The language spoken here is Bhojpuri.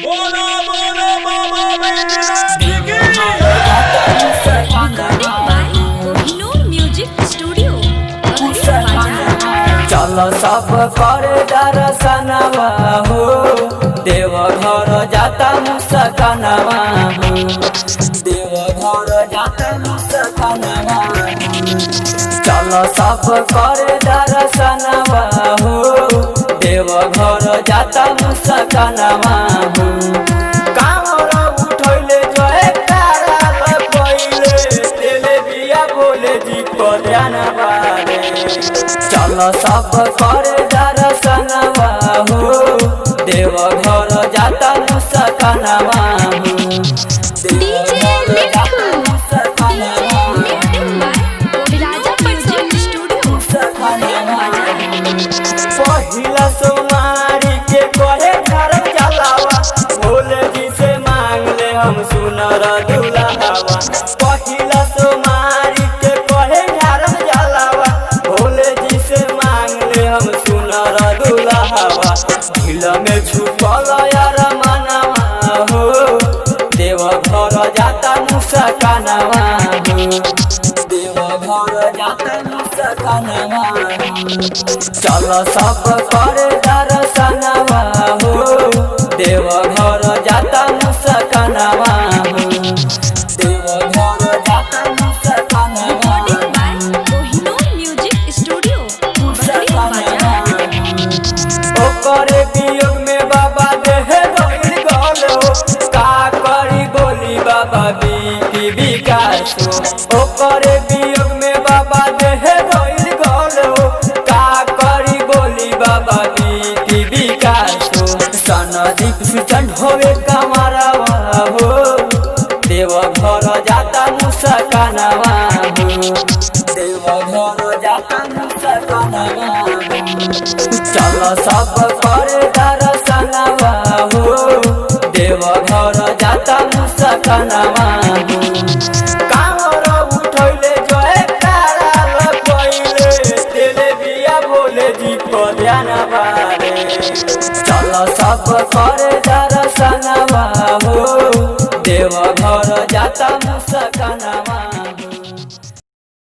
बोलो बोलो बाबा बैजनाथ की चलो सब करे दर्शनवा हो, देव घर जाता मुस्कानवा हो, देव घर जाता मुस्कानवा हो। चलो सब करे दर्शनवा हो, देव घर जाता मुस्कानवा हो। कामरा उठैले जय तारा पहिले, तेले बिया बोले जी को ध्यान बारे। चलो सब करे दर्शनवा हो, देव घर जाता मुस्कानवा हो, देव घर जाता मुस्कानवा हो, मुस्कानवा हो। पहिला सोमारी के कहे घर चलावा, भोले जी से मांग ले हम सुनर दुल्हावा। पहिला सोमारी के कहे घर चलावा, भोले जी से मांग ले हम सुनर दुल्हावा। दिल में छुपल यार मनवा हो, देव घर जाता मुस्कानवा हो, देव घर जाता मुस्कानवा हो। चलो सब करे दर्शनवा हो, देव घर जाता मुस्कानवा हो, देव घर जाता मुस्कानवा हो, ओकरे वियोग में बाबा देह गइल गलो, का करी बोली बाबा बीती विकास हो। ओकरे वियोग में बाबा देह गइल गलो, का करी बोली बाबा बीती विकास हो। सनदीप सुचन होवे कमरवा हो, देव घर जाता मुस्कानवा हो, देव घर जाता मुस्कानवा हो। चलो सब करे दर्शनवा हो, देव घर जाता मुस्कानवा हो। कामरा उठैले जय तारा पहिले, तेले बिया बोले जी को ध्यान बारे। चलो सब करे दर्शन